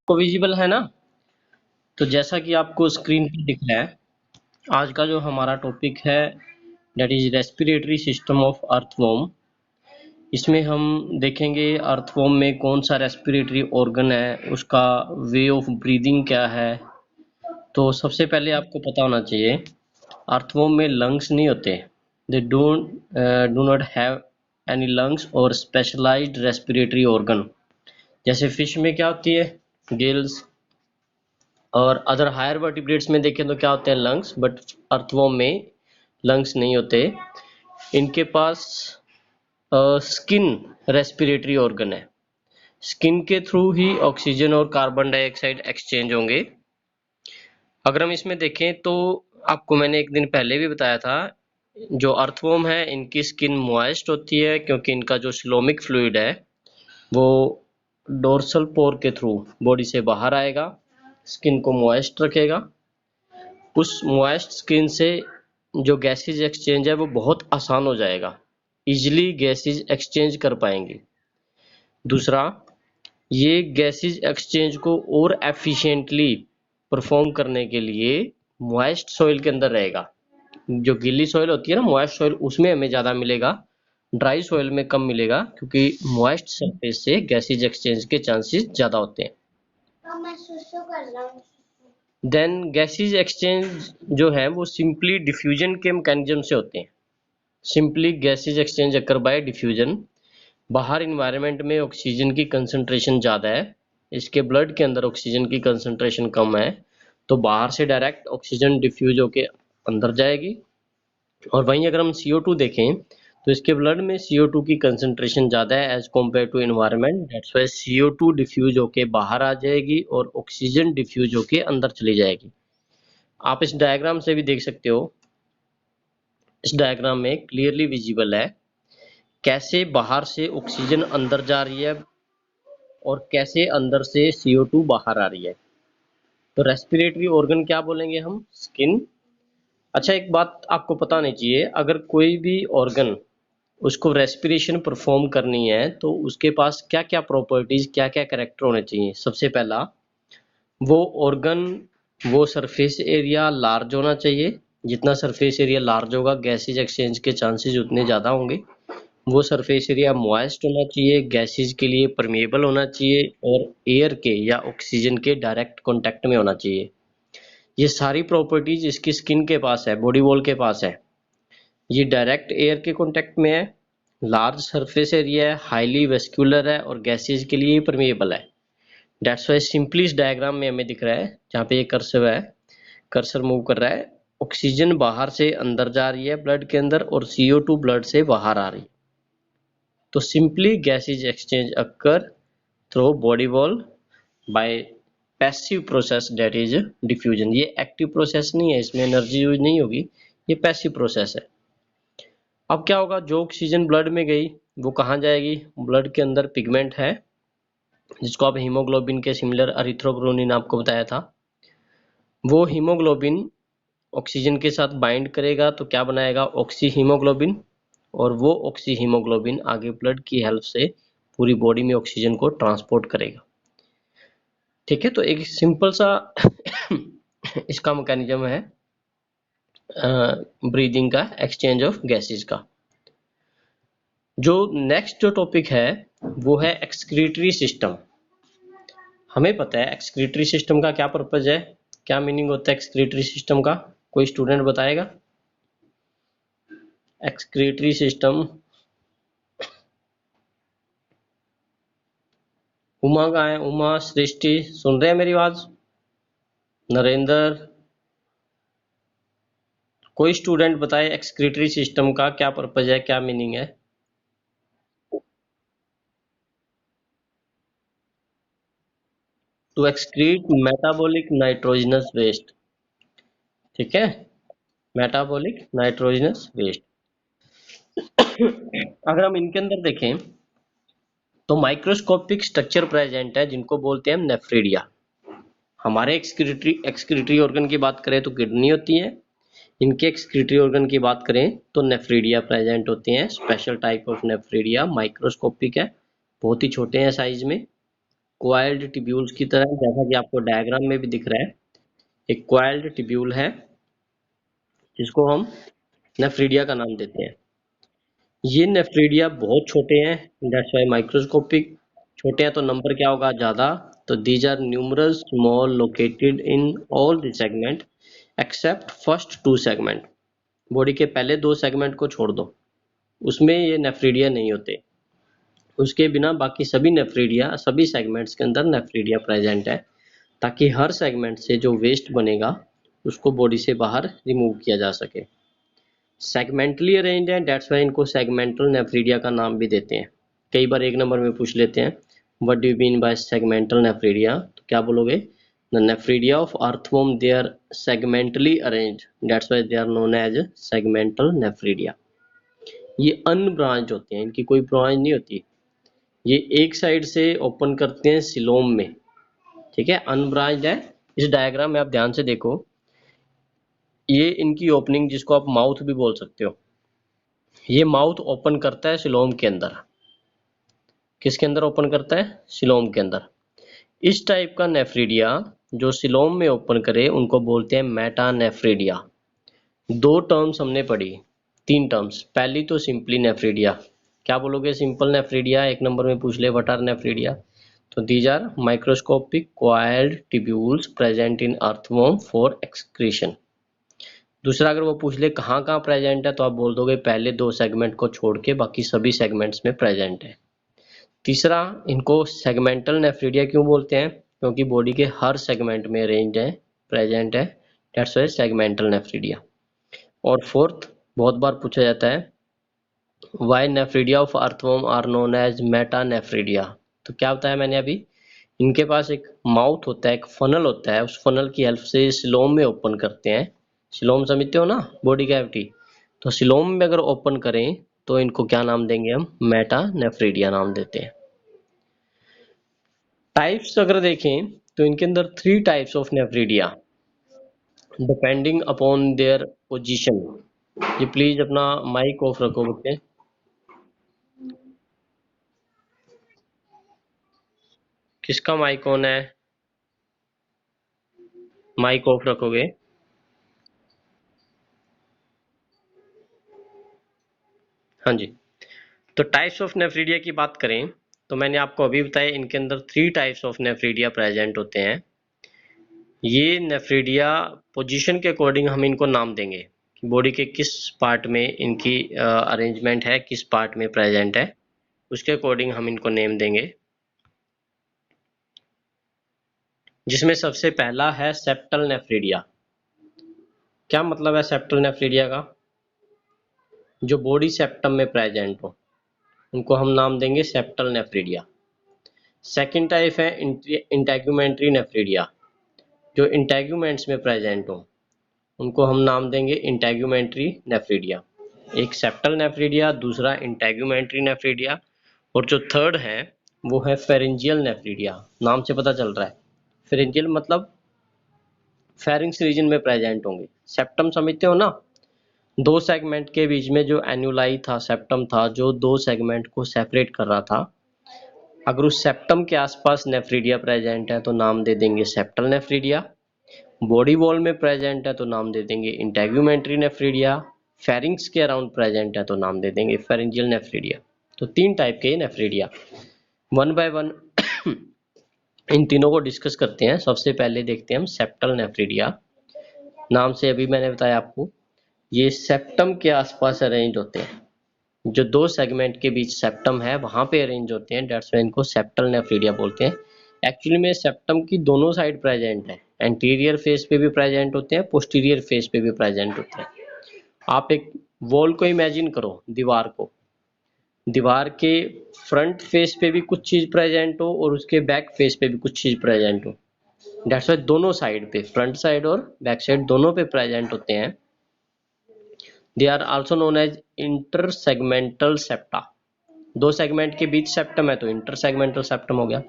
को विजिबल है ना। तो जैसा कि आपको स्क्रीन पर दिख रहा है, आज का जो हमारा टॉपिक है that is respiratory system of earthworm. इसमें हम देखेंगे अर्थवॉर्म में कौन सा रेस्पिरेटरी ऑर्गन है, उसका वे ऑफ ब्रीदिंग क्या है। तो सबसे पहले आपको पता होना चाहिए अर्थवॉर्म में लंग्स नहीं होते, they do not have any lungs और स्पेशलाइज्ड रेस्पिरेटरी ऑर्गन। जैसे फिश में क्या होती है, गिल्स, और अदर हायर वर्टिब्रेट्स में देखें तो क्या होते हैं, लंग्स, बट अर्थवॉर्म में लंग्स नहीं होते। इनके पास स्किन रेस्पिरेटरी ऑर्गन है। स्किन के थ्रू ही ऑक्सीजन और कार्बन डाइऑक्साइड एक्सचेंज होंगे। अगर हम इसमें देखें तो आपको मैंने एक दिन पहले भी बताया था, जो अर्थवॉर्म है इनकी स्किन मॉइस्ट होती है क्योंकि इनका जो सिलोमिक फ्लूइड है वो डोर्सल पोर के थ्रू बॉडी से बाहर आएगा, स्किन को मॉइस्ट रखेगा। उस मॉइस्ट स्किन से जो गैसेज एक्सचेंज है वो बहुत आसान हो जाएगा, इजिली गैसेज एक्सचेंज कर पाएंगे। दूसरा, ये गैसेज एक्सचेंज को और एफिशिएंटली परफॉर्म करने के लिए मॉइस्ट सॉइल के अंदर रहेगा। जो गीली सॉइल होती है ना, मॉइस्ट सॉइल, उसमें हमें ज़्यादा मिलेगा, ड्राई सॉइल में कम मिलेगा क्योंकि मॉइस्ट सरफेस से गैसेज एक्सचेंज के चांसेस ज़्यादा होते हैं। देन गैसेज एक्सचेंज जो है वो सिंपली डिफ्यूजन के मैकेनिज्म से होते हैं। Simply gases exchange occur by diffusion. बाहर इन्वायरमेंट में ऑक्सीजन की कंसंट्रेशन ज़्यादा है, इसके ब्लड के अंदर ऑक्सीजन की कंसंट्रेशन कम है, तो बाहर से डायरेक्ट ऑक्सीजन डिफ्यूज होके अंदर जाएगी। और वहीं अगर हम CO2 देखें तो इसके ब्लड में CO2 की कंसंट्रेशन ज़्यादा है as compare to environment, that's why CO2 diffuse होके बाहर आ जाएगी और ऑक्सीजन डिफ्यूज होके अंदर चली जाएगी। आप इस डायग्राम से भी देख सकते हो, इस डायग्राम में क्लियरली विजिबल है कैसे बाहर से ऑक्सीजन अंदर जा रही है और कैसे अंदर से CO2 बाहर आ रही है। तो रेस्पिरेटरी ऑर्गन क्या बोलेंगे हम, स्किन। अच्छा, एक बात आपको पता होनी चाहिए, अगर कोई भी ऑर्गन उसको रेस्पिरेशन परफॉर्म करनी है तो उसके पास क्या क्या प्रॉपर्टीज, क्या क्या कैरेक्टर होने चाहिए। सबसे पहला, वो ऑर्गन, वो सरफेस एरिया लार्ज होना चाहिए। जितना सरफेस एरिया लार्ज होगा गैसेज एक्सचेंज के चांसेस उतने ज़्यादा होंगे। वो सरफेस एरिया मॉइस्ट होना चाहिए, गैसेज के लिए परमेएबल होना चाहिए और एयर के या ऑक्सीजन के डायरेक्ट कांटेक्ट में होना चाहिए। ये सारी प्रॉपर्टीज इसकी स्किन के पास है, बॉडी वॉल के पास है। ये डायरेक्ट एयर के कांटेक्ट में है, लार्ज सरफेस एरिया है, हाईली वेस्कुलर है और गैसेज के लिए परमेएबल है। दैट्स वाई सिंपली इस डायग्राम में हमें दिख रहा है, जहाँ पे ये कर्सर है, कर्सर मूव कर रहा है, ऑक्सीजन बाहर से अंदर जा रही है ब्लड के अंदर और CO2 ब्लड से बाहर आ रही है। तो simply gases exchange occur through body wall bye passive process that is diffusion. ये एक्टिव प्रोसेस नहीं है, इसमें एनर्जी यूज नहीं होगी, ये पैसिव प्रोसेस है। अब क्या होगा, जो ऑक्सीजन ब्लड में गई वो कहाँ जाएगी, ब्लड के अंदर पिगमेंट है जिसको आप हीमोग्लोबिन के सिमिलर एरिथ्रोपोनिन आपको बताया था। वो हीमोग्लोबिन ऑक्सीजन के साथ बाइंड करेगा तो क्या बनाएगा, ऑक्सी हीमोग्लोबिन, और वो ऑक्सी हीमोग्लोबिन आगे ब्लड की हेल्प से पूरी बॉडी में ऑक्सीजन को ट्रांसपोर्ट करेगा। ठीक है, तो एक सिंपल सा इसका मैकेनिज्म है ब्रीदिंग का, एक्सचेंज ऑफ गैसेस का। जो नेक्स्ट जो टॉपिक है वो है एक्सक्रीटरी सिस्टम। हमें पता है एक्सक्रीटरी सिस्टम का क्या पर्पज है, क्या मीनिंग होता है एक्सक्रीटरी सिस्टम का, कोई स्टूडेंट बताएगा। एक्सक्रीटरी सिस्टम, उमा का है, उमा, सृष्टि, सुन रहे हैं मेरी आवाज, नरेंद्र, कोई स्टूडेंट बताए एक्सक्रीटरी सिस्टम का क्या पर्पज है, क्या मीनिंग है। To excrete metabolic nitrogenous waste. ठीक है, मेटाबॉलिक नाइट्रोजनस वेस्ट। अगर हम इनके अंदर देखें तो माइक्रोस्कोपिक स्ट्रक्चर प्रेजेंट है जिनको बोलते हैं हम नेफ्रिडिया। हमारे एक्सक्रीटरी ऑर्गन की बात करें तो किडनी होती है, इनके एक्सक्रीटरी ऑर्गन की बात करें तो नेफ्रिडिया प्रेजेंट होते हैं। Special type of nephridia, microscopic है, बहुत ही छोटे हैं साइज में, क्वाइल्ड टिब्यूल्स की तरह, जैसा कि आपको डायग्राम में भी दिख रहा है। एक क्वाइल्ड टिब्यूल है जिसको हम नेफ्रीडिया का नाम देते हैं। ये नेफ्रीडिया बहुत छोटे हैं, दैट्स वाई माइक्रोस्कोपिक। छोटे हैं तो नंबर क्या होगा, ज्यादा। तो these are numerous small located in all the segment except first two segment. Body के पहले दो सेगमेंट को छोड़ दो, उसमें ये नेफ्रीडिया नहीं होते। उसके बिना बाकी सभी नेफ्रीडिया, सभी सेगमेंट्स के अंदर नेफ्रीडिया प्रेजेंट है, ताकि हर सेगमेंट से जो वेस्ट बनेगा उसको बॉडी से बाहर रिमूव किया जा सके। सेगमेंटली अरेंज्ड है, डेट्स वाई इनको सेगमेंटल नेफ्रीडिया का नाम भी देते हैं। कई बार एक नंबर में पूछ लेते हैं, what do you mean by segmental nephridia, तो क्या बोलोगे, the nephridia of earthworm they are segmentally arranged, that's why they are known as segmental nephridia. ये अनब्रांच्ड होते हैं, इनकी कोई ब्रांच नहीं होती। ये एक साइड से ओपन करते हैं सिलोम में, ठीक है, अनब्रांच्ड है। इस डायग्राम में आप ध्यान से देखो, ये इनकी ओपनिंग, जिसको आप माउथ भी बोल सकते हो, ये माउथ ओपन करता है सिलोम के अंदर। किसके अंदर ओपन करता है, सिलोम के अंदर। इस टाइप का नेफ्रीडिया जो सिलोम में ओपन करे उनको बोलते हैं मेटानेफ्रीडिया। दो टर्म्स हमने पढ़ी, तीन टर्म्स। पहली तो सिंपली नेफ्रीडिया, क्या बोलोगे, सिंपल नेफ्रीडिया। एक नंबर में पूछ ले व्हाट आर नेफ्रीडिया, तो these are microscopic coiled tubules present in earthworm for excretion. दूसरा अगर वो पूछ ले कहाँ कहाँ प्रेजेंट है, तो आप बोल दोगे पहले दो सेगमेंट को छोड़ के बाकी सभी सेगमेंट्स में प्रेजेंट है। तीसरा, इनको सेगमेंटल नेफ्रीडिया क्यों बोलते हैं, क्योंकि बॉडी के हर सेगमेंट में रेंज है, प्रेजेंट है, दैट्स व्हाई सेगमेंटल नेफ्रीडिया। और फोर्थ, बहुत बार पूछा जाता है, why nephridia of earthworm are known as metanephridia. तो क्या बताया मैंने अभी, इनके पास एक माउथ होता है, एक फनल होता है, उस फनल की हेल्प से सिलोम में ओपन करते हैं। सिलोम समझते हो ना, बॉडी कैविटी। तो सिलोम में अगर ओपन करें तो इनको क्या नाम देंगे हम, मेटानेफ्रीडिया नाम देते हैं। टाइप्स अगर देखें तो इनके अंदर three types of nephridia depending upon their position. ये प्लीज अपना माइक ऑफ रखो बच्चे, किसका माइक ऑन है, माइक ऑफ रखोगे। हाँ जी। तो टाइप्स ऑफ नेफ्रीडिया की बात करें तो मैंने आपको अभी बताया, इनके अंदर three types of nephridia present होते हैं। ये नेफ्रीडिया पोजीशन के अकॉर्डिंग हम इनको नाम देंगे कि बॉडी के किस पार्ट में इनकी अरेंजमेंट है, किस पार्ट में प्रेजेंट है, उसके अकॉर्डिंग हम इनको नेम देंगे। जिसमें सबसे पहला है सेप्टल नेफ्रीडिया। क्या मतलब है सेप्टल नेफ्रीडिया का, जो बॉडी सेप्टम में प्रेजेंट हो उनको हम नाम देंगे सेप्टल नेफ्रीडिया। सेकेंड टाइप है इंटेगुमेंट्री नेफ्रीडिया, जो इंटेगुमेंट्स में प्रेजेंट हो उनको हम नाम देंगे इंटेगुमेंट्री नेफ्रीडिया। एक सेप्टल नेफ्रीडिया, दूसरा इंटेगुमेंट्री नेफ्रीडिया, और जो थर्ड है वो है फेरेंजियल नेफ्रीडिया। नाम से पता चल रहा है, फेरेंजियल मतलब फेरिंग्स रीजन में प्रेजेंट होंगे। सेप्टम समझते हो ना, दो सेगमेंट के बीच में जो एन्युलाई था, सेप्टम था, जो दो सेगमेंट को सेपरेट कर रहा था। अगर उस सेप्टम के आसपास नेफ्रीडिया प्रेजेंट है तो नाम दे देंगे सेप्टल नेफ्रीडिया। बॉडी वॉल में प्रेजेंट है तो नाम दे देंगे इंटेगुमेंट्री नेफ्रीडिया। फेरिंग्स के अराउंड प्रेजेंट है तो नाम दे देंगे फेरिंजियल नेफ्रीडिया। तो तीन टाइप के nephridia, one by one in तीनों को डिस्कस करते हैं। सबसे पहले देखते हैं हम सेप्टल नेफ्रीडिया। नाम से अभी मैंने बताया आपको, ये सेप्टम के आसपास अरेंज होते हैं, जो दो सेगमेंट के बीच सेप्टम है वहां पे अरेंज होते हैं, डेट्स व्हाई इनको सेप्टल नेफ्रीडिया बोलते हैं। एक्चुअली में सेप्टम की दोनों साइड प्रेजेंट है, एंटीरियर फेस पे भी प्रेजेंट होते हैं, पोस्टीरियर फेस पे भी प्रेजेंट होते हैं। आप एक वॉल को इमेजिन करो, दीवार को, दीवार के फ्रंट फेस पे भी कुछ चीज प्रेजेंट हो और उसके बैक फेस पे भी कुछ चीज प्रेजेंट हो, डेट्स व्हाई दोनों साइड पे, फ्रंट साइड और बैक साइड दोनों पे प्रेजेंट होते हैं। They are also known as inter segmental septa. दो सेगमेंट के बीच सेप्टम है तो इंटर सेगमेंटल सेप्टम हो गया।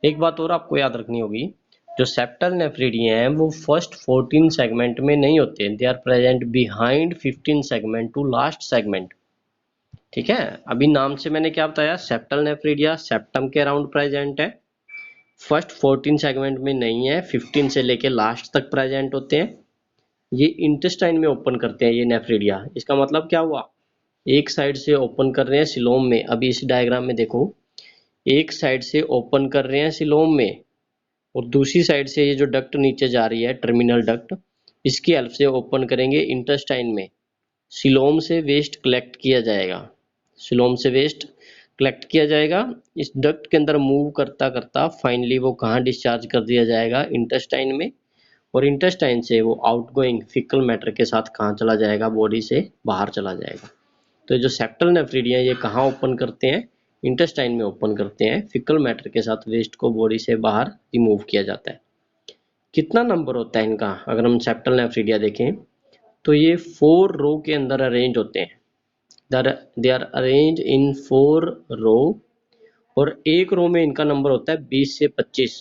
एक बात और आपको याद रखनी होगी, जो सेप्टल नेफ्रीडिया हैं वो फर्स्ट 14 सेगमेंट में नहीं होते, they are present behind 15 segment to last segment. ठीक है, अभी नाम से मैंने क्या बताया, सेप्टल नेफ्रीडिया सेप्टम के अराउंड प्रेजेंट है, फर्स्ट 14 सेगमेंट में नहीं है, 15 से लेके लास्ट तक प्रेजेंट होते हैं। ये इंटेस्टाइन में ओपन करते हैं ये नेफ्रिडिया। इसका मतलब क्या हुआ, एक साइड से ओपन कर रहे हैं सिलोम में। अभी इस डायग्राम में देखो, एक साइड से ओपन कर रहे हैं सिलोम में और दूसरी साइड से ये जो डक्ट नीचे जा रही है टर्मिनल डक्ट, इसकी हेल्प से ओपन करेंगे इंटेस्टाइन में। सिलोम से वेस्ट कलेक्ट किया जाएगा, सिलोम से वेस्ट कलेक्ट किया जाएगा, इस डक्ट के अंदर मूव करता करता फाइनली वो कहाँ डिस्चार्ज कर दिया जाएगा, इंटेस्टाइन में। और इंटेस्टाइन से वो आउटगोइंग फिकल मैटर के साथ कहाँ चला जाएगा, बॉडी से बाहर चला जाएगा। तो जो सेप्टल नेफ्रिडिया ये कहाँ ओपन करते हैं, इंटेस्टाइन में ओपन करते हैं। फिकल मैटर के साथ वेस्ट को बॉडी से बाहर रिमूव किया जाता है। कितना नंबर होता है इनका, अगर हम सेप्टल नेफ्रिडिया देखें तो ये 4 रो के अंदर अरेंज होते हैं। दे आर अरेंज इन 4 रो और एक रो में इनका नंबर होता है 20 से 25।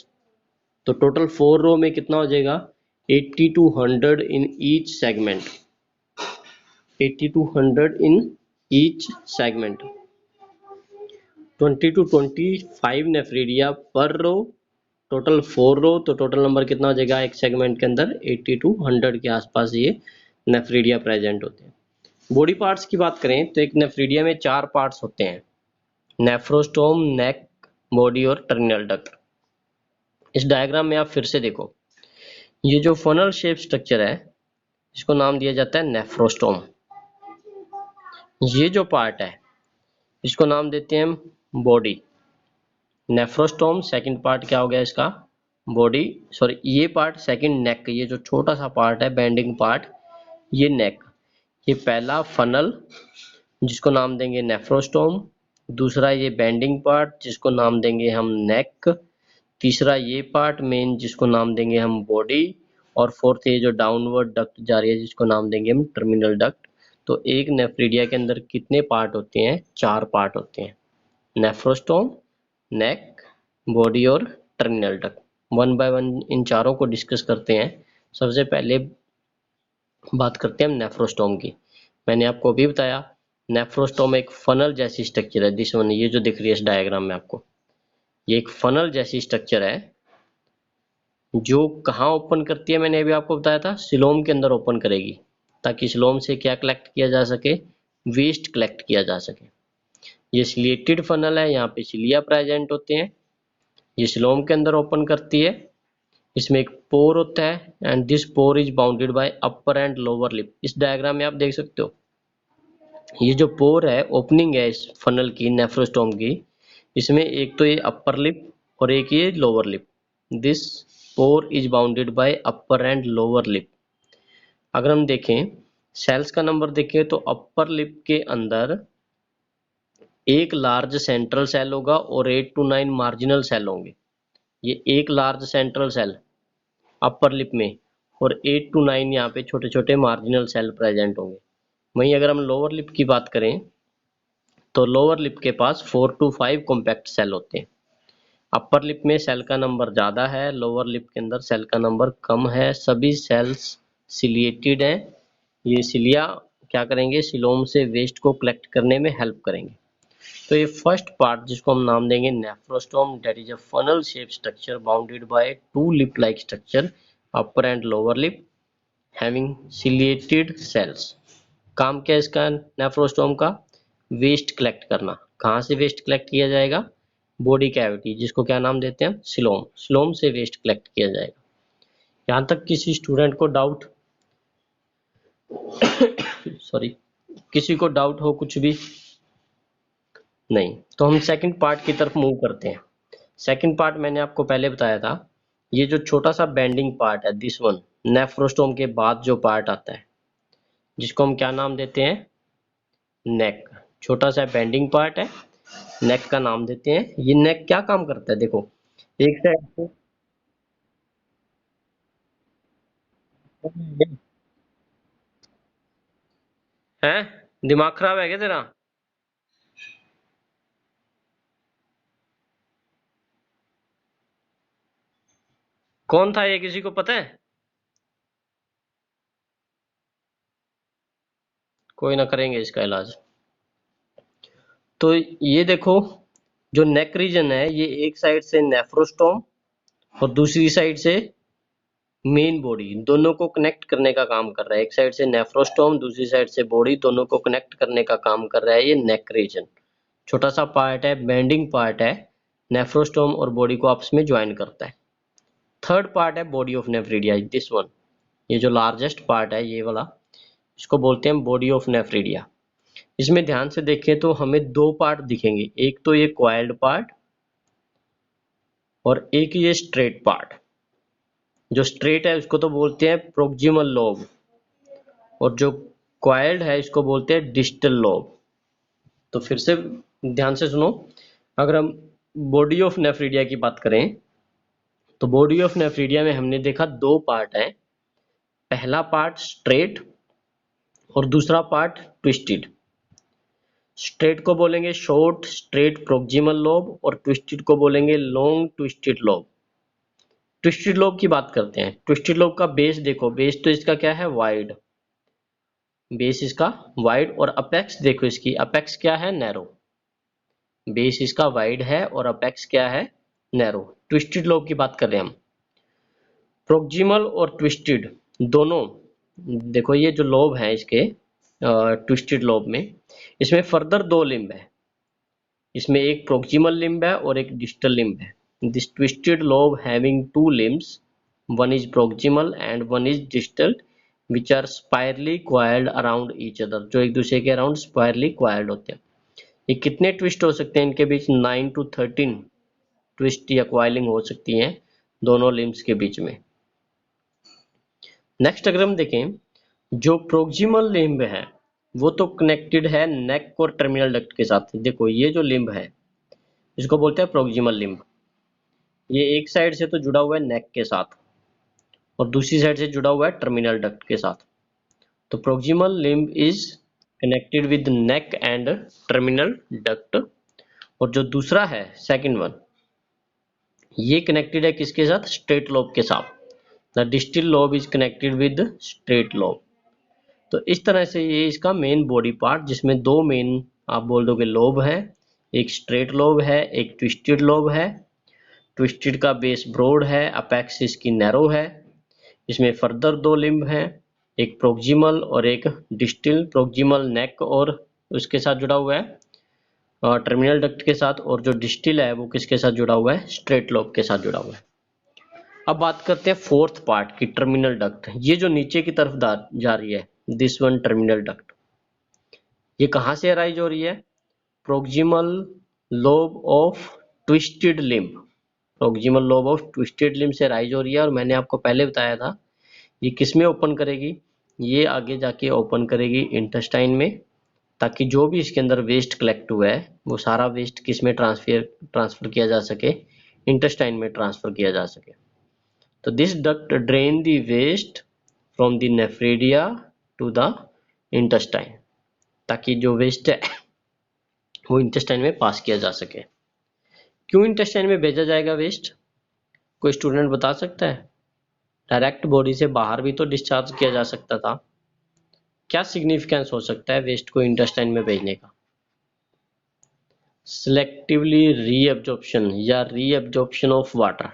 तो टोटल 4 रो में कितना हो जाएगा, 80 to 100 in each segment, 80 to 100 in each segment, 20 to 25 nephridia पर रो, टोटल 4 रो। तो टोटल नंबर कितना हो जाएगा एक सेगमेंट के अंदर, 80 to 100 के आसपास ये नेफ्रिडिया प्रेजेंट होते हैं। बॉडी पार्ट्स की बात करें तो एक नेफ्रिडिया में 4 पार्ट्स होते हैं, नेफ्रोस्टोम, नेक, बॉडी और टर्मिनल डक्ट। इस डायग्राम में आप फिर से देखो, ये जो फनल शेप स्ट्रक्चर है इसको नाम दिया जाता है नेफ्रोस्टोम। ये जो पार्ट है इसको नाम देते हैं बॉडी, नेफ्रोस्टोम। सेकंड पार्ट क्या हो गया इसका, बॉडी, सॉरी ये पार्ट सेकंड नेक, ये जो छोटा सा पार्ट है बेंडिंग पार्ट, ये नेक। ये पहला फनल जिसको नाम देंगे नेफ्रोस्टोम, दूसरा ये बेंडिंग पार्ट जिसको नाम देंगे हम नेक, तीसरा ये पार्ट मेन जिसको नाम देंगे हम बॉडी, और फोर्थ ये जो डाउनवर्ड डक्ट जा रही है जिसको नाम देंगे हम टर्मिनल डक्ट। तो एक नेफ्रिडिया के अंदर कितने पार्ट होते हैं, 4 पार्ट होते हैं, नेफ्रोस्टोम, नेक, बॉडी और terminal duct. One by one in चारों को डिस्कस करते हैं। सबसे पहले बात करते हैं हम नेफ्रोस्टोम की। मैंने आपको अभी बताया नेफ्रोस्टोम एक फनल जैसी स्ट्रक्चर है, दिस वन, ये जो दिख रही है इस डायग्राम में आपको, ये एक फनल जैसी स्ट्रक्चर है जो कहाँ ओपन करती है, मैंने अभी आपको बताया था सिलोम के अंदर ओपन करेगी, ताकि सिलोम से क्या कलेक्ट किया जा सके, वेस्ट कलेक्ट किया जा सके। ये सिलिएटेड फनल है, यहाँ पे सिलिया प्रेजेंट होते हैं, ये सिलोम के अंदर ओपन करती है। इसमें एक पोर होता है and this pore is bounded by upper and lower lip. इस डायग्राम में आप देख सकते हो ये जो पोर है, ओपनिंग है इस फनल की, नेफ्रोस्टोम की, इसमें एक तो ये अपर लिप और एक ये lower lip. This pore is bounded by upper and lower lip. अगर हम देखें सेल्स का नंबर देखें तो अपर लिप के अंदर एक लार्ज सेंट्रल सेल होगा और 8 to 9 मार्जिनल सेल होंगे। ये एक large central cell upper lip में और 8 to 9 यहाँ पे छोटे छोटे मार्जिनल सेल प्रेजेंट होंगे। वहीं अगर हम लोअर लिप की बात करें तो लोअर लिप के पास 4 to 5 कॉम्पैक्ट सेल होते हैं। अपर लिप में सेल का नंबर ज़्यादा है, लोअर लिप के अंदर सेल का नंबर कम है। सभी सेल्स सिलिएटेड हैं। ये सिलिया क्या करेंगे, सिलोम से वेस्ट को कलेक्ट करने में हेल्प करेंगे। तो ये फर्स्ट पार्ट जिसको हम नाम देंगे nephrostome, that is a funnel shape structure bounded by 2 lip like structure, upper and lower lip having ciliated cells. काम क्या है इसका नेफ्रोस्टोम का, वेस्ट कलेक्ट करना। कहाँ से वेस्ट कलेक्ट किया जाएगा, बॉडी कैविटी, जिसको क्या नाम देते हैं, सिलोम। सिलोम से वेस्ट कलेक्ट किया जाएगा। यहाँ तक किसी स्टूडेंट को डाउट सॉरी, किसी को डाउट हो कुछ भी नहीं, तो हम सेकंड पार्ट की तरफ मूव करते हैं। सेकंड पार्ट मैंने आपको पहले बताया था, ये जो छोटा सा बेंडिंग पार्ट है, दिस वन, नेफ्रोस्टोम के बाद जो पार्ट आता है जिसको हम क्या नाम देते हैं, नेक। छोटा सा बेंडिंग पार्ट है, नेक का नाम देते हैं। ये नेक क्या काम करता है, देखो एक साइड से है, दिमाग खराब है क्या तेरा, कौन था ये, किसी को पता है, कोई ना, करेंगे इसका इलाज। तो ये देखो जो नेक रीजन है, ये एक साइड से नेफ्रोस्टोम और दूसरी साइड से मेन बॉडी, दोनों को कनेक्ट करने का काम कर रहा है। एक साइड से नेफ्रोस्टोम, दूसरी साइड से बॉडी, दोनों को कनेक्ट करने का काम कर रहा है ये नेक रीजन। छोटा सा पार्ट है, बेंडिंग पार्ट है, नेफ्रोस्टोम और बॉडी को आपस में ज्वाइन करता है। थर्ड पार्ट है body of nephridia, this one, ये जो लार्जेस्ट पार्ट है ये वाला, इसको बोलते हैं बॉडी ऑफ नेफ्रिडिया। इसमें ध्यान से देखें तो हमें दो पार्ट दिखेंगे, एक तो ये क्वाइल्ड पार्ट और एक ये स्ट्रेट पार्ट। जो स्ट्रेट है उसको तो बोलते हैं प्रोक्सिमल लोब, और जो क्वाइल्ड है इसको बोलते हैं डिस्टल लोब। तो फिर से ध्यान से सुनो, अगर हम बॉडी ऑफ नेफ्रिडिया की बात करें तो बॉडी ऑफ नेफ्रिडिया में हमने देखा दो पार्ट हैं, पहला पार्ट स्ट्रेट और दूसरा पार्ट ट्विस्टेड। स्ट्रेट को बोलेंगे शॉर्ट स्ट्रेट प्रोक्सिमल लोब और ट्विस्टेड को बोलेंगे long twisted lobe. Twisted lobe की बात करते हैं। ट्विस्टेड लोब का बेस देखो, बेस तो इसका क्या है, वाइड, बेस इसका वाइड, और अपेक्स देखो इसकी, अपेक्स क्या है, नैरो। बेस इसका वाइड है और अपेक्स क्या है, नैरो। ट्विस्टेड लोब की बात कर रहे हैं हम। प्रोक्सिमल और ट्विस्टेड दोनों, देखो ये जो लोब है इसके ट्विस्टेड लोब में, इसमें फर्दर दो लिम्ब है, इसमें एक प्रोक्सिमल लिम्ब है और एक डिस्टल लिम्ब है। This twisted lobe having two limbs, one is proximal and one is distal, which are spirally coiled around each other, जो एक दूसरे के अराउंड spirally coiled होते हैं। ये कितने ट्विस्ट हो सकते हैं इनके बीच, 9 to 13 ट्विस्ट या क्वाइलिंग हो सकती हैं दोनों लिम्ब्स के बीच में। नेक्स्ट अगर हम देखें, जो प्रोक्सिमल लिम्ब है वो तो कनेक्टेड है नेक और टर्मिनल डक्ट के साथ। देखो ये जो लिम्ब है इसको बोलते हैं प्रोक्सिमल लिम्ब, ये एक साइड से तो जुड़ा हुआ है नेक के साथ और दूसरी साइड से जुड़ा हुआ है टर्मिनल डक्ट के साथ। तो proximal limb is connected with neck and terminal duct, और जो दूसरा है सेकंड वन, ये कनेक्टेड है किसके साथ, स्ट्रेट लोब के साथ। The distal lobe is connected with straight lobe. तो इस तरह से ये इसका मेन बॉडी पार्ट, जिसमें दो मेन आप बोल दोगे लोब है, एक स्ट्रेट लोब है, एक ट्विस्टेड लोब है। ट्विस्टेड का बेस ब्रॉड है, अपेक्स इसकी नैरो है। इसमें फर्दर दो लिम्ब हैं, एक प्रोक्सिमल और एक डिस्टल। प्रोक्सिमल नेक और उसके साथ जुड़ा हुआ है टर्मिनल डक्ट के साथ, और जो डिस्टल है वो किसके साथ जुड़ा हुआ है, स्ट्रेट लोब के साथ जुड़ा हुआ है। अब बात करते हैं फोर्थ पार्ट की, टर्मिनल डक्ट। ये जो नीचे की तरफ जा रही है, दिस वन टर्मिनल डक्ट, ये कहाँ से अराइज हो रही है, proximal lobe of twisted limb. Proximal lobe of twisted limb से राइज हो रही है, और मैंने आपको पहले बताया था ये किस में ओपन करेगी, ये आगे जाके ओपन करेगी इंटेस्टाइन में, ताकि जो भी इसके अंदर वेस्ट कलेक्ट हुआ है वो सारा वेस्ट किस में ट्रांसफर किया जा सके, इंटेस्टाइन में ट्रांसफर किया जा सके। तो this duct drain the waste from the nephridia to the intestine, ताकि जो वेस्ट है वो इंटेस्टाइन में पास किया जा सके। क्यों इंटेस्टाइन में भेजा जाएगा वेस्ट, कोई स्टूडेंट बता सकता है? डायरेक्ट बॉडी से बाहर भी तो डिस्चार्ज किया जा सकता था। क्या सिग्निफिकेंस हो सकता है वेस्ट को इंटेस्टाइन में भेजने का? सिलेक्टिवली रीअब्जॉर्प्शन या रीअब्जॉर्प्शन ऑफ वाटर।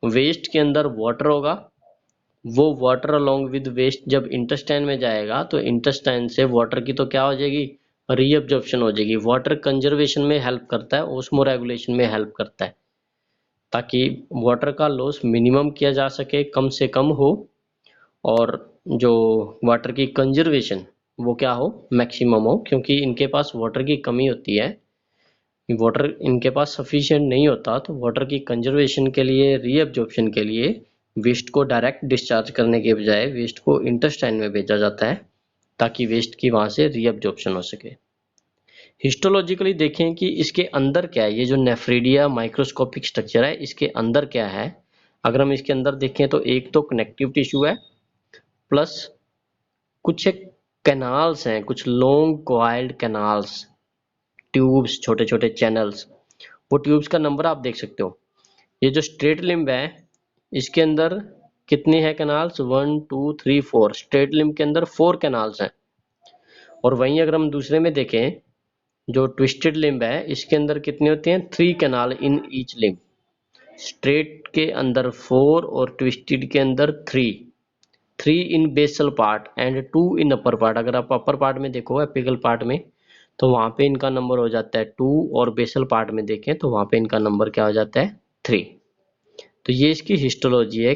वेस्ट के अंदर वाटर होगा, वो वाटर अलोंग विद वेस्ट जब इंटेस्टाइन में जाएगा तो इंटेस्टाइन से वाटर की तो क्या हो जाएगी, रीअब्जॉर्प्शन हो जाएगी। वाटर कंजर्वेशन में हेल्प करता है, ओस्मो रेगुलेशन में हेल्प करता है, ताकि वाटर का लॉस मिनिमम किया जा सके, कम से कम हो, और जो वाटर की कंजर्वेशन वो क्या हो, मैक्सिमम हो। क्योंकि इनके पास वाटर की कमी होती है, वाटर इनके पास सफिशिएंट नहीं होता, तो वाटर की कंजर्वेशन के लिए, रीअब्जॉर्प्शन के लिए वेस्ट को डायरेक्ट डिस्चार्ज करने के बजाय वेस्ट को इंटेस्टाइन में भेजा जाता है, ताकि वेस्ट की वहां से रीअब्जॉर्प्शन हो सके। हिस्टोलॉजिकली देखें कि इसके अंदर क्या है, ये जो नेफ्रिडिया माइक्रोस्कोपिक स्ट्रक्चर है इसके अंदर क्या है। अगर हम इसके अंदर देखें तो एक तो कनेक्टिव टिश्यू है, प्लस कुछ कैनाल्स हैं, कुछ लॉन्ग कॉइल्ड कैनाल्स, ट्यूब्स, छोटे छोटे चैनल्स। वो ट्यूब्स का नंबर आप देख सकते हो। ये जो स्ट्रेट लिम्ब है इसके अंदर कितने हैं कैनाल्स, 1 2 3 4। स्ट्रेट लिम्ब के अंदर 4 कैनाल्स हैं। और वहीं अगर हम दूसरे में देखें, जो ट्विस्टेड लिम्ब है इसके अंदर कितने होते हैं, 3 canal in each limb. Straight के अंदर 4 और ट्विस्टेड के अंदर 3 in basal part and 2 in upper part. अगर आप अपर पार्ट में देखो एपिकल पार्ट में तो वहां पे इनका नंबर हो जाता है 2, और बेसल पार्ट में देखें तो वहां पे इनका नंबर क्या हो जाता है 3। तो ये इसकी हिस्टोलॉजी है,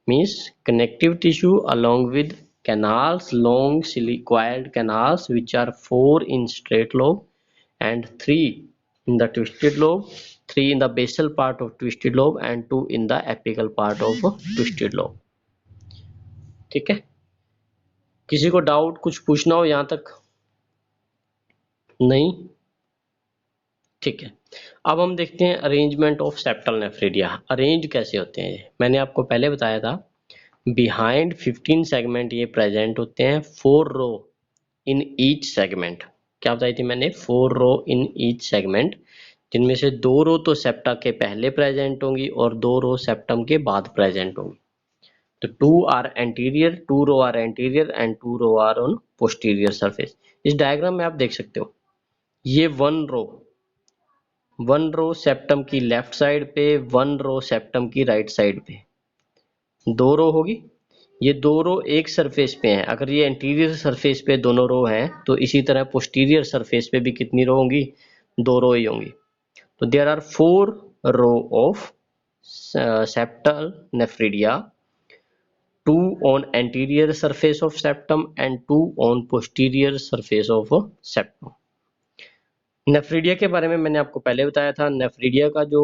means connective tissue along with canals, long coiled canals which are 4 in straight lobe and 3 in the twisted lobe, 3 in the basal part of twisted lobe and 2 in the apical part of twisted lobe। ठीक है, किसी को doubt कुछ पूछना हो यहां तक? नहीं, ठीक है। अब हम देखते हैं arrangement of septal nephridia. Arrange कैसे होते हैं, मैंने आपको पहले बताया था बिहाइंड 15 सेगमेंट ये प्रेजेंट होते हैं, 4 रो इन ईच सेगमेंट। क्या बताई थी मैंने? 4 रो इन ईच सेगमेंट, जिनमें से 2 रो तो सेप्टा के पहले प्रेजेंट होंगी और 2 रो सेप्टम के बाद प्रेजेंट होंगी। तो 2 are anterior, 2 row are anterior and 2 row are on posterior surface. इस डायग्राम में आप देख सकते हो ये 1 रो सेप्टम की लेफ्ट साइड पे, 1 रो सेप्टम की राइट साइड पे, 2 रो होगी। ये 2 रो एक सरफेस पे हैं। अगर ये एंटीरियर सरफेस पे दोनों रो हैं तो इसी तरह पोस्टीरियर सरफेस पे भी कितनी रो होंगी? 2 रो ही होंगी। तो there are 4 row of septal nephridia, 2 on anterior surface of septum and 2 on posterior surface of septum। Nephridia के बारे में मैंने आपको पहले बताया था। नेफ्रिडिया का जो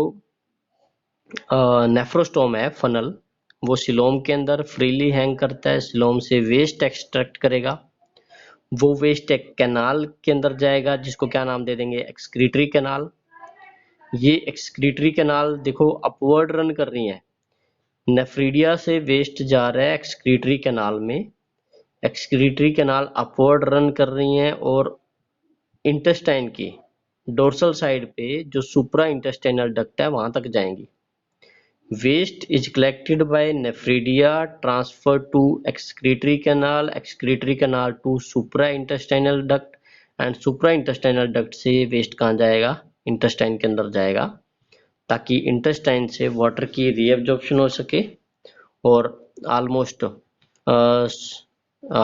नेफ्रोस्टोम है, फनल, वो सिलोम के अंदर फ्रीली हैंग करता है। सिलोम से वेस्ट एक्सट्रैक्ट करेगा, वो वेस्ट एक कैनाल के अंदर जाएगा जिसको क्या नाम दे देंगे? Excretory canal. ये एक्सक्रीटरी कैनाल देखो अपवर्ड रन कर रही है, नेफ्रिडिया से वेस्ट जा रहा है एक्सक्रीटरी कैनाल में, एक्सक्रीटरी कैनाल अपवर्ड रन कर रही हैं और इंटेस्टाइन की डोर्सल साइड पे जो सुप्रा इंटेस्टाइनल डक्ट है वहां तक जाएंगी। Waste is collected by nephridia, transfer to excretory canal to supra intestinal duct and supra intestinal duct से वेस्ट कहाँ जाएगा? इंटेस्टाइन के अंदर जाएगा, ताकि इंटेस्टाइन से वाटर की रीएब्जॉर्प्शन हो सके और ऑलमोस्ट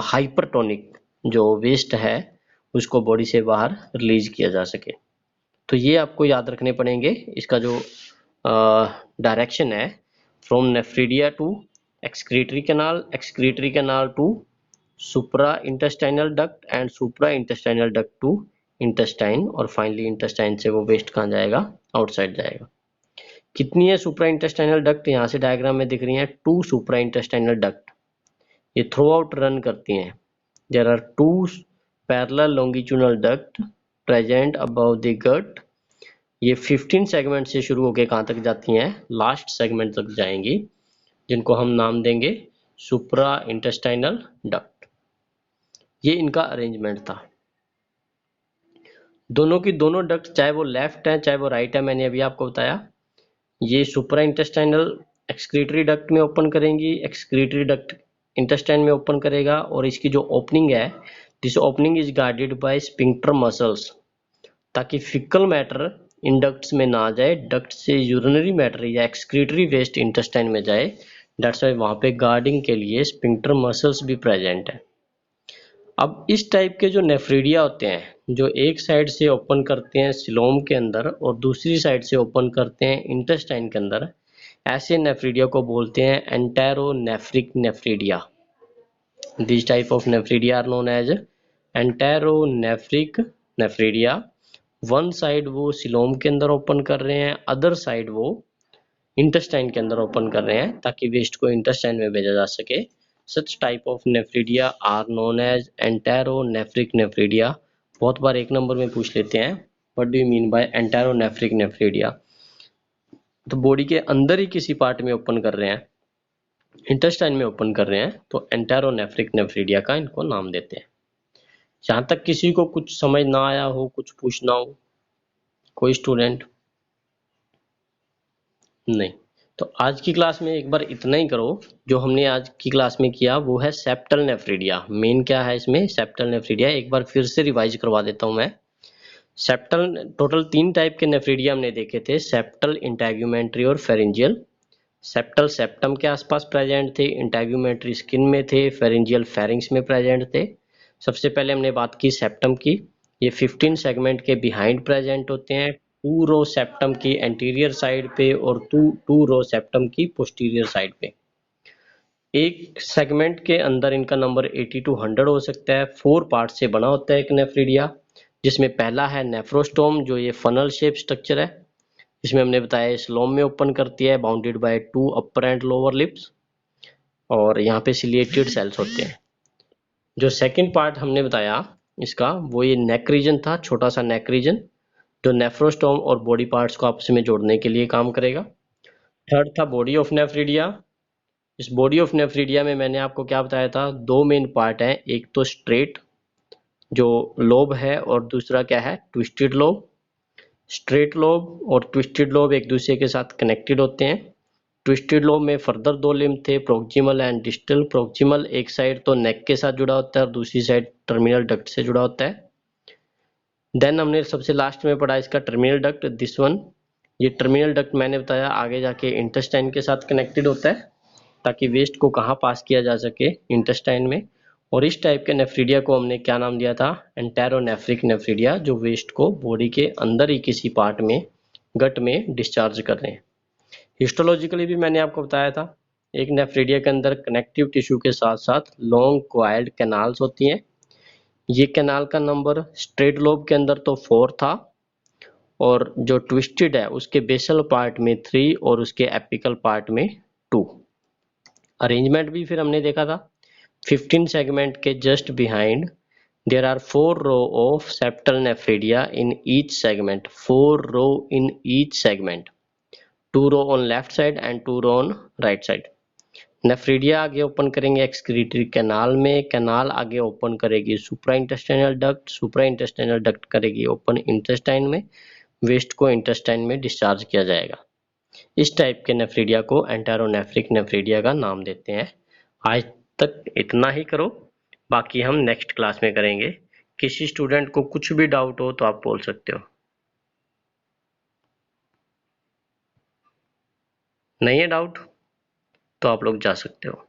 हाइपरटोनिक जो वेस्ट है उसको बॉडी से बाहर रिलीज किया जा सके। तो ये आपको याद रखने पड़ेंगे। इसका जो डायरेक्शन है from nephridia to excretory canal to supra intestinal duct and supra intestinal duct to intestine, और फाइनली इंटेस्टाइन से वो वेस्ट कहाँ जाएगा? आउटसाइड जाएगा। कितनी है सुप्रा इंटेस्टाइनल डक्ट? यहाँ से डायग्राम में दिख रही है 2 सुप्रा इंटेस्टाइनल डक्ट, ये थ्रू आउट रन करती हैं। There are 2 parallel longitudinal duct present above the gut. ये 15 सेगमेंट से शुरू होकर कहाँ तक जाती हैं? लास्ट सेगमेंट तक जाएंगी, जिनको हम नाम देंगे सुप्रा इंटेस्टाइनल डक्ट। ये इनका अरेंजमेंट था। दोनों की दोनों डक्ट, चाहे वो लेफ्ट है चाहे वो राइट है, मैंने अभी आपको बताया। ये सुप्रा इंटेस्टाइनल एक्सक्रीटरी डक्ट में ओपन करेंगी, एक्सक्रीटरी डक्ट इंटेस्टाइन में ओपन करेगा, और इसकी जो ओपनिंग है, this opening is guarded by sphincter muscles, ताकि फिकल मैटर इन डक्ट्स में ना जाए, डक्ट से यूरिनरी मैटर या एक्सक्रीटरी वेस्ट इंटेस्टाइन में जाए। दैट्स वाई वहां पे गार्डिंग के लिए स्फिंक्टर मसल्स भी प्रेजेंट है। अब इस टाइप के जो नेफ्रिडिया होते हैं, जो एक साइड से ओपन करते हैं सिलोम के अंदर और दूसरी साइड से ओपन करते हैं इंटेस्टाइन के अंदर, ऐसे नेफ्रिडिया को बोलते हैं enteronephric nephridia. This type of nephridia are known as enteronephric nephridia. One side वो सिलोम के अंदर ओपन कर रहे हैं, अदर साइड वो इंटेस्टाइन के अंदर ओपन कर रहे हैं ताकि वेस्ट को इंटेस्टाइन में भेजा जा सके। Such type of nephridia are known as enteronephric nephridia. बहुत बार 1 नंबर में पूछ लेते हैं, what do you mean by enteronephric nephridia? तो बॉडी के अंदर ही किसी पार्ट में ओपन कर रहे हैं, इंटेस्टाइन में ओपन कर रहे हैं, तो एंटेरोनेफ्रिक नेफ्रिडिया का इनको नाम देते हैं। जहां तक किसी को कुछ समझ ना आया हो, कुछ पूछना हो, कोई स्टूडेंट? नहीं, तो आज की क्लास में एक बार इतना ही करो। जो हमने आज की क्लास में किया वो है सेप्टल नेफ्रिडिया। मेन क्या है इसमें? Septal nephridia. एक बार फिर से रिवाइज करवा देता हूं मैं। सेप्टल टोटल 3 टाइप के नेफ्रिडिया हमने देखे थे, सेप्टल, इंटेगुमेंट्री और फेरेंजियल। सेप्टल सेप्टम के आसपास प्रेजेंट थे, इंटेगुमेंट्री स्किन में थे, फेरेंजियल फेरिंग्स में प्रेजेंट थे। सबसे पहले हमने बात की सेप्टम की। ये 15 सेगमेंट के बिहाइंड प्रेजेंट होते हैं, 2 रो सेप्टम की एंटीरियर साइड पे और 2 रो सेप्टम की पोस्टीरियर साइड पे। एक सेगमेंट के अंदर इनका नंबर 80 to 100 हो सकता है। 4 पार्ट से बना होता है एक नेफ्रिडिया, जिसमें पहला है नेफ्रोस्टोम, जो ये फनल शेप स्ट्रक्चर है। इसमें हमने बताया स्लोम में ओपन करती है, bounded by 2 upper and lower lips, और यहाँ पे सिलिएटेड सेल्स होते हैं। जो सेकंड पार्ट हमने बताया इसका, वो ये नेक रीजन था, छोटा सा नेक रीजन, जो नेफ्रोस्टोम और बॉडी पार्ट्स को आपस में जोड़ने के लिए काम करेगा। थर्ड था बॉडी ऑफ नेफ्रिडिया। इस बॉडी ऑफ नेफ्रिडिया में मैंने आपको क्या बताया था, 2 मेन पार्ट हैं, एक तो स्ट्रेट जो लोब है और दूसरा क्या है, ट्विस्टेड लोब। स्ट्रेट लोब और ट्विस्टेड लोब एक दूसरे के साथ कनेक्टेड होते हैं। ट्विस्टेड लोब में फर्दर 2 लिम्ब थे, प्रोक्सिमल एंड डिस्टल। प्रोक्सिमल एक साइड तो नेक के साथ जुड़ा होता है और दूसरी साइड टर्मिनल डक्ट से जुड़ा होता है। देन हमने सबसे लास्ट में पढ़ा इसका टर्मिनल डक्ट, दिस वन। ये टर्मिनल डक्ट मैंने बताया आगे जाके इंटेस्टाइन के साथ कनेक्टेड होता है, ताकि वेस्ट को कहाँ पास किया जा सके, इंटेस्टाइन में। और इस टाइप के नेफ्रिडिया को हमने क्या नाम दिया था, एंटेरोनेफ्रिक नेफ्रिडिया, जो वेस्ट को बॉडी के अंदर ही किसी पार्ट में, गट में डिस्चार्ज कर रहे हैं। हिस्टोलॉजिकली भी मैंने आपको बताया था, एक नेफ्रिडिया के अंदर कनेक्टिव टिश्यू के साथ साथ लॉन्ग क्वाइल्ड कैनाल्स होती हैं। ये कैनाल का नंबर स्ट्रेट लोब के अंदर तो 4 था, और जो ट्विस्टेड है उसके बेसल पार्ट में 3 और उसके एपिकल पार्ट में 2। अरेंजमेंट भी फिर हमने देखा था, 15 सेगमेंट के just behind there are 4 row of septal nephridia in each segment, 4 row in each segment, 2 row on left side and 2 row on right side. Nephridia आगे ओपन करेंगे एक्सक्रीटरी कैनाल में, कैनाल आगे ओपन करेगी supra intestinal duct, supra intestinal duct करेगी open intestine में, waste को intestine में discharge किया जाएगा। इस टाइप के नेफ्रिडिया को एंटेरोनेफ्रिक नेफ्रिडिया का नाम देते हैं। आज तक इतना ही करो, बाकी हम नेक्स्ट क्लास में करेंगे। किसी स्टूडेंट को कुछ भी डाउट हो तो आप बोल सकते हो। नहीं है डाउट तो आप लोग जा सकते हो।